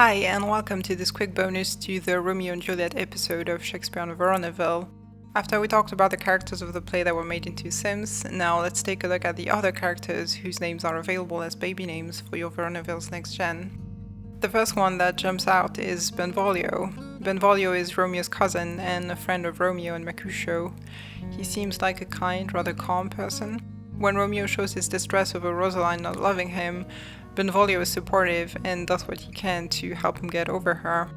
Hi, and welcome to this quick bonus to the Romeo and Juliet episode of Shakespeare and Veronaville. After we talked about the characters of the play that were made into Sims, now let's take a look at the other characters whose names are available as baby names for your Veronavilles next gen. The first one that jumps out is Benvolio. Benvolio is Romeo's cousin and a friend of Romeo and Mercutio. He seems like a kind, rather calm person. When Romeo shows his distress over Rosaline not loving him, Benvolio is supportive and does what he can to help him get over her.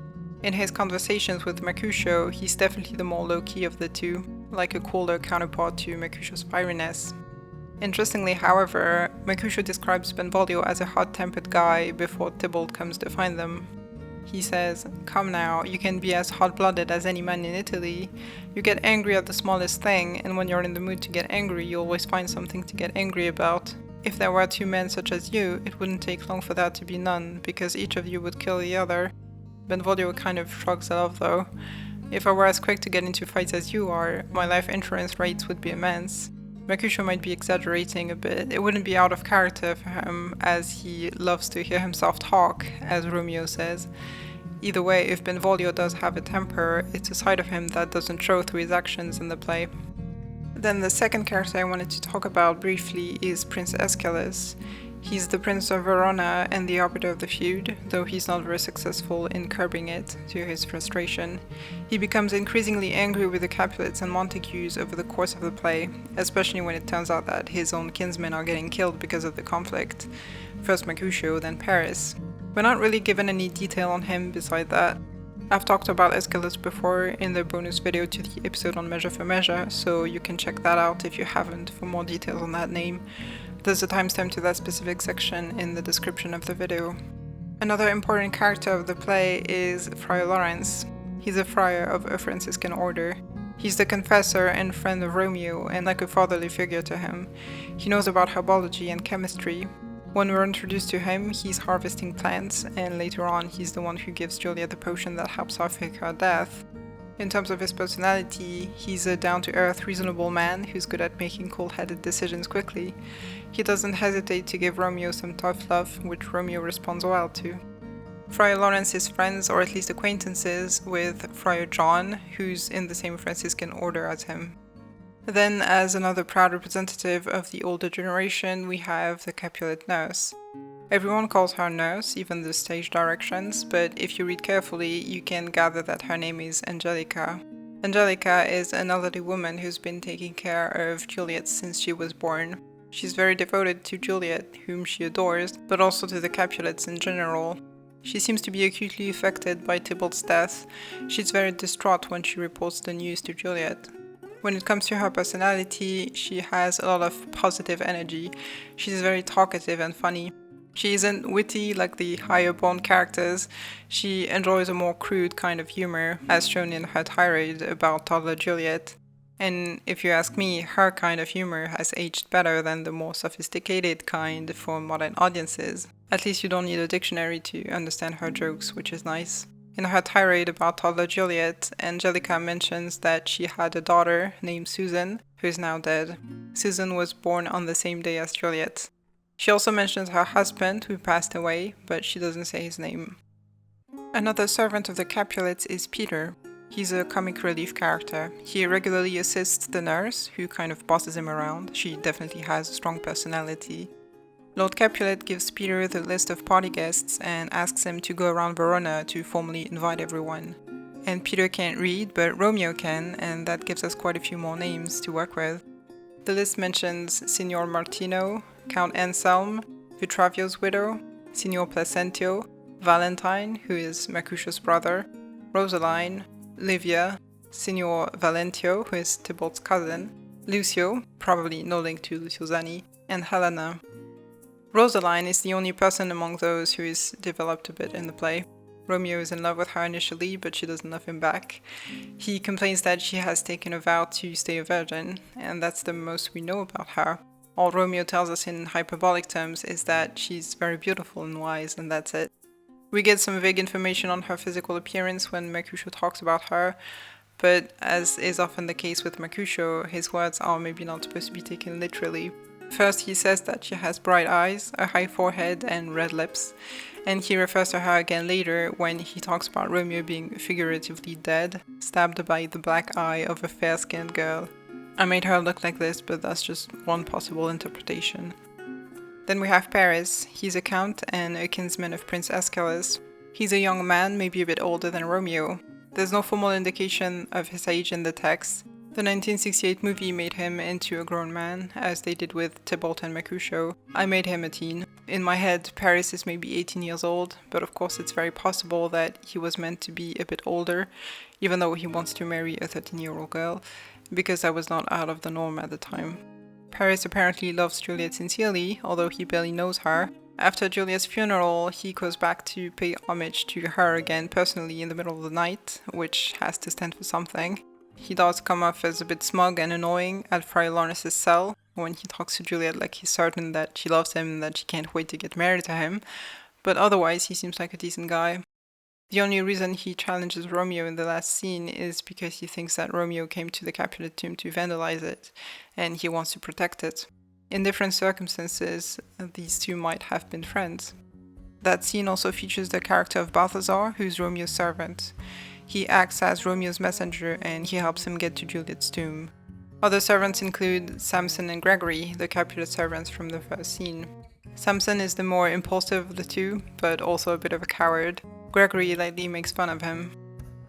In his conversations with Mercutio, he's definitely the more low-key of the two, like a cooler counterpart to Mercutio's fieriness. Interestingly, however, Mercutio describes Benvolio as a hot-tempered guy before Tybalt comes to find them. He says, "Come now, you can be as hot-blooded as any man in Italy. You get angry at the smallest thing, and when you're in the mood to get angry, you always find something to get angry about. If there were two men such as you, it wouldn't take long for there to be none, because each of you would kill the other." Benvolio kind of shrugs it off though. "If I were as quick to get into fights as you are, my life insurance rates would be immense." Mercutio might be exaggerating a bit. It wouldn't be out of character for him, as he loves to hear himself talk, as Romeo says. Either way, if Benvolio does have a temper, it's a side of him that doesn't show through his actions in the play. Then the second character I wanted to talk about briefly is Prince Aeschylus. He's the Prince of Verona and the arbiter of the feud, though he's not very successful in curbing it, to his frustration. He becomes increasingly angry with the Capulets and Montagues over the course of the play, especially when it turns out that his own kinsmen are getting killed because of the conflict. First Mercutio, then Paris. We're not really given any detail on him beside that. I've talked about Aeschylus before in the bonus video to the episode on Measure for Measure, so you can check that out if you haven't for more details on that name. There's a timestamp to that specific section in the description of the video. Another important character of the play is Friar Lawrence. He's a friar of a Franciscan order. He's the confessor and friend of Romeo and like a fatherly figure to him. He knows about herbology and chemistry. When we're introduced to him, he's harvesting plants, and later on he's the one who gives Juliet the potion that helps her fake her death. In terms of his personality, he's a down-to-earth, reasonable man who's good at making cool-headed decisions quickly. He doesn't hesitate to give Romeo some tough love, which Romeo responds well to. Friar Lawrence is friends, or at least acquaintances, with Friar John, who's in the same Franciscan order as him. Then, as another proud representative of the older generation, we have the Capulet nurse. Everyone calls her nurse, even the stage directions, but if you read carefully, you can gather that her name is Angelica. Angelica is an elderly woman who's been taking care of Juliet since she was born. She's very devoted to Juliet, whom she adores, but also to the Capulets in general. She seems to be acutely affected by Tybalt's death. She's very distraught when she reports the news to Juliet. When it comes to her personality, she has a lot of positive energy. She's very talkative and funny. She isn't witty like the higher-born characters. She enjoys a more crude kind of humor, as shown in her tirade about toddler Juliet. And if you ask me, her kind of humor has aged better than the more sophisticated kind for modern audiences. At least you don't need a dictionary to understand her jokes, which is nice. In her tirade about toddler Juliet, Angelica mentions that she had a daughter named Susan, who is now dead. Susan was born on the same day as Juliet. She also mentions her husband, who passed away, but she doesn't say his name. Another servant of the Capulets is Peter. He's a comic relief character. He regularly assists the nurse, who kind of bosses him around. She definitely has a strong personality. Lord Capulet gives Peter the list of party guests and asks him to go around Verona to formally invite everyone. And Peter can't read, but Romeo can, and that gives us quite a few more names to work with. The list mentions Signor Martino, Count Anselm, Vitravio's widow, Signor Placentio, Valentine, who is Mercutio's brother, Rosaline, Livia, Signor Valentio, who is Tybalt's cousin, Lucio, probably no link to Lucio Zani, and Helena. Rosaline is the only person among those who is developed a bit in the play. Romeo is in love with her initially, but she doesn't love him back. He complains that she has taken a vow to stay a virgin, and that's the most we know about her. All Romeo tells us in hyperbolic terms is that she's very beautiful and wise, and that's it. We get some vague information on her physical appearance when Mercutio talks about her, but as is often the case with Mercutio, his words are maybe not supposed to be taken literally. First, he says that she has bright eyes, a high forehead, and red lips, and he refers to her again later when he talks about Romeo being figuratively dead, stabbed by the black eye of a fair-skinned girl. I made her look like this, but that's just one possible interpretation. Then we have Paris. He's a count and a kinsman of Prince Aeschylus. He's a young man, maybe a bit older than Romeo. There's no formal indication of his age in the text. The 1968 movie made him into a grown man, as they did with Tybalt and Mercutio. I made him a teen. In my head, Paris is maybe 18 years old, but of course it's very possible that he was meant to be a bit older, even though he wants to marry a 13-year-old girl, because that was not out of the norm at the time. Paris apparently loves Juliet sincerely, although he barely knows her. After Juliet's funeral, he goes back to pay homage to her again personally in the middle of the night, which has to stand for something. He does come off as a bit smug and annoying at Friar Lawrence's cell when he talks to Juliet like he's certain that she loves him and that she can't wait to get married to him, but otherwise he seems like a decent guy. The only reason he challenges Romeo in the last scene is because he thinks that Romeo came to the Capulet tomb to vandalize it, and he wants to protect it. In different circumstances, these two might have been friends. That scene also features the character of Balthazar, who's Romeo's servant. He acts as Romeo's messenger and he helps him get to Juliet's tomb. Other servants include Samson and Gregory, the Capulet servants from the first scene. Samson is the more impulsive of the two, but also a bit of a coward. Gregory lightly makes fun of him.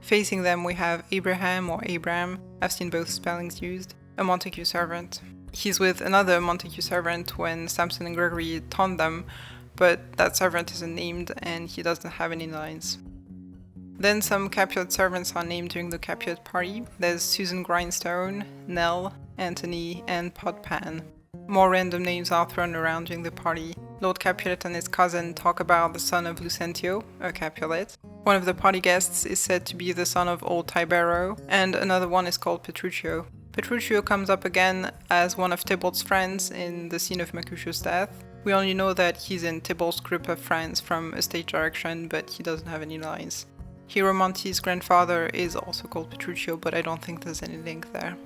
Facing them we have Abraham or Abram, I've seen both spellings used, a Montague servant. He's with another Montague servant when Samson and Gregory taunt them, but that servant isn't named and he doesn't have any lines. Then some Capulet servants are named during the Capulet party. There's Susan Grindstone, Nell, Anthony, and Podpan. More random names are thrown around during the party. Lord Capulet and his cousin talk about the son of Lucentio, a Capulet. One of the party guests is said to be the son of old Tibero, and another one is called Petruchio. Petruchio comes up again as one of Tybalt's friends in the scene of Mercutio's death. We only know that he's in Tybalt's group of friends from a stage direction, but he doesn't have any lines. Hieromonte's grandfather is also called Petruchio, but I don't think there's any link there.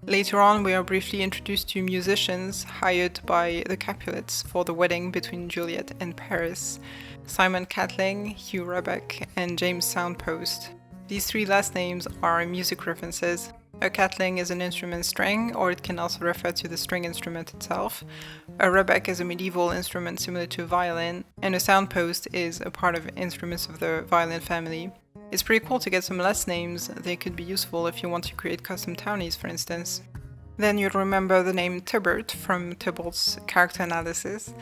Later on, we are briefly introduced to musicians hired by the Capulets for the wedding between Juliet and Paris: Simon Catling, Hugh Rebeck, and James Soundpost. These three last names are music references. A catling is an instrument string, or it can also refer to the string instrument itself. A rebec is a medieval instrument similar to a violin, and a soundpost is a part of instruments of the violin family. It's pretty cool to get some last names. They could be useful if you want to create custom townies, for instance. Then you'll remember the name Tybalt from Tybalt's character analysis.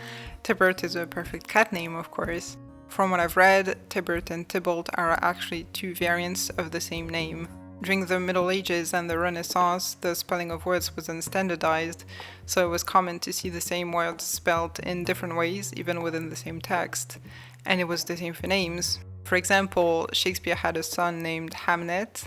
Tybalt is a perfect cat name, of course. From what I've read, Tybalt and Tybalt are actually two variants of the same name. During the Middle Ages and the Renaissance, the spelling of words wasn't standardized, so it was common to see the same words spelled in different ways, even within the same text. And it was the same for names. For example, Shakespeare had a son named Hamnet,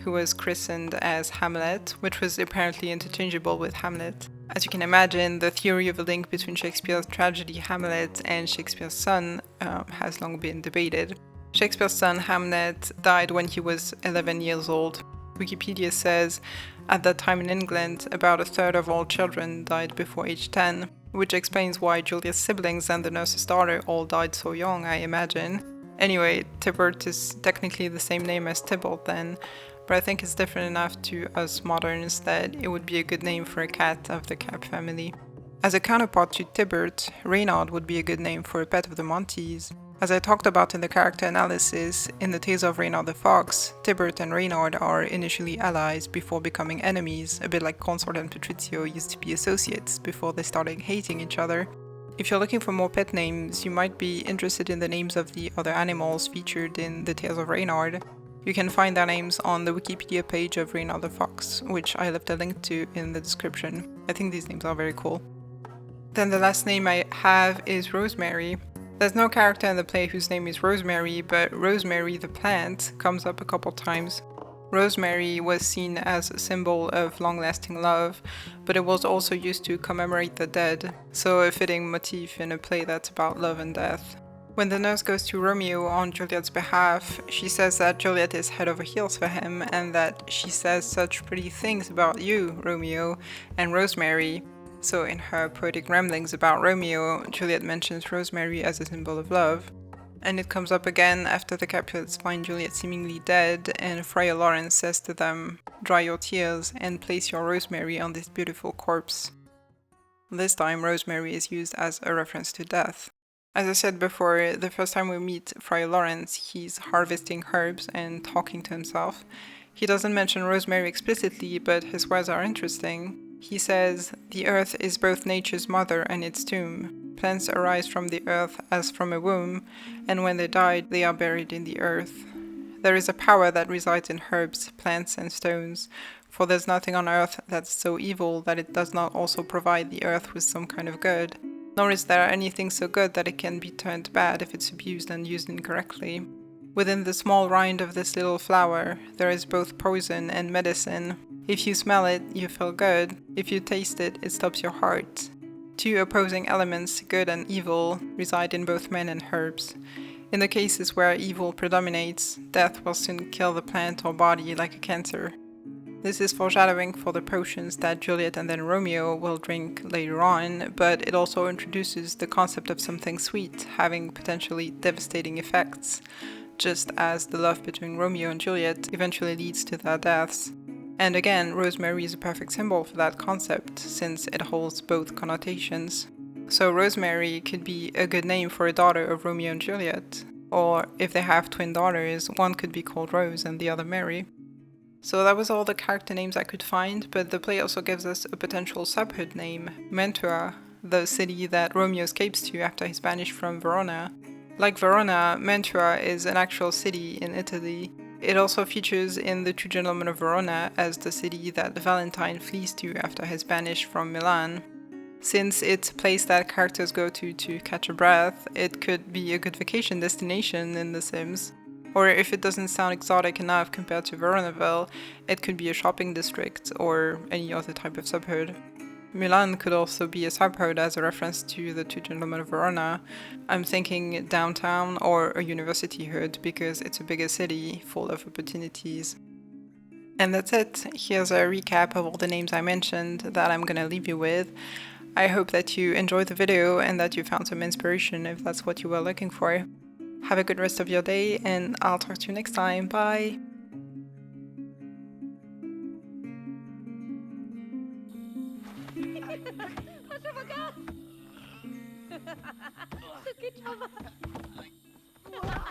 who was christened as Hamlet, which was apparently interchangeable with Hamlet. As you can imagine, the theory of a link between Shakespeare's tragedy Hamlet and Shakespeare's son has long been debated. Shakespeare's son Hamnet died when he was 11 years old. Wikipedia says, at that time in England, about a third of all children died before age 10, which explains why Juliet's siblings and the nurse's daughter all died so young, I imagine. Anyway, Tybalt is technically the same name as Tybalt then, but I think it's different enough to us moderns that it would be a good name for a cat of the Cap family. As a counterpart to Tybalt, Reynard would be a good name for a pet of the Montes. As I talked about in the character analysis, in the Tales of Reynard the Fox, Tybalt and Reynard are initially allies before becoming enemies, a bit like Consort and Petruchio used to be associates before they started hating each other. If you're looking for more pet names, you might be interested in the names of the other animals featured in the Tales of Reynard. You can find their names on the Wikipedia page of Reynard the Fox, which I left a link to in the description. I think these names are very cool. Then the last name I have is Rosemary. There's no character in the play whose name is Rosemary, but Rosemary the plant comes up a couple times. Rosemary was seen as a symbol of long-lasting love, but it was also used to commemorate the dead, so a fitting motif in a play that's about love and death. When the nurse goes to Romeo on Juliet's behalf, she says that Juliet is head over heels for him and that she says such pretty things about you, Romeo, and Rosemary. So in her poetic ramblings about Romeo, Juliet mentions Rosemary as a symbol of love. And it comes up again after the Capulets find Juliet seemingly dead, and Friar Lawrence says to them, "Dry your tears and place your rosemary on this beautiful corpse." This time, rosemary is used as a reference to death. As I said before, the first time we meet Friar Lawrence, he's harvesting herbs and talking to himself. He doesn't mention rosemary explicitly, but his words are interesting. He says, "The earth is both nature's mother and its tomb. Plants arise from the earth as from a womb, and when they die, they are buried in the earth. There is a power that resides in herbs, plants, and stones, for there's nothing on earth that's so evil that it does not also provide the earth with some kind of good. Nor is there anything so good that it can be turned bad if it's abused and used incorrectly. Within the small rind of this little flower, there is both poison and medicine. If you smell it, you feel good. If you taste it, it stops your heart. Two opposing elements, good and evil, reside in both men and herbs. In the cases where evil predominates, death will soon kill the plant or body like a cancer." This is foreshadowing for the potions that Juliet and then Romeo will drink later on, but it also introduces the concept of something sweet having potentially devastating effects, just as the love between Romeo and Juliet eventually leads to their deaths. And again, rosemary is a perfect symbol for that concept, since it holds both connotations. So Rosemary could be a good name for a daughter of Romeo and Juliet, or if they have twin daughters, one could be called Rose and the other Mary. So that was all the character names I could find, but the play also gives us a potential subhood name, Mantua, the city that Romeo escapes to after he's banished from Verona. Like Verona, Mantua is an actual city in Italy. It also features in The Two Gentlemen of Verona as the city that Valentine flees to after he's banished from Milan. Since it's a place that characters go to catch a breath, it could be a good vacation destination in The Sims. Or if it doesn't sound exotic enough compared to Veronaville, it could be a shopping district or any other type of subhood. Milan could also be a subhood as a reference to The Two Gentlemen of Verona. I'm thinking downtown or a university hood because it's a bigger city full of opportunities. And that's it. Here's a recap of all the names I mentioned that I'm gonna leave you with. I hope that you enjoyed the video and that you found some inspiration if that's what you were looking for. Have a good rest of your day, and I'll talk to you next time. Bye! Wow.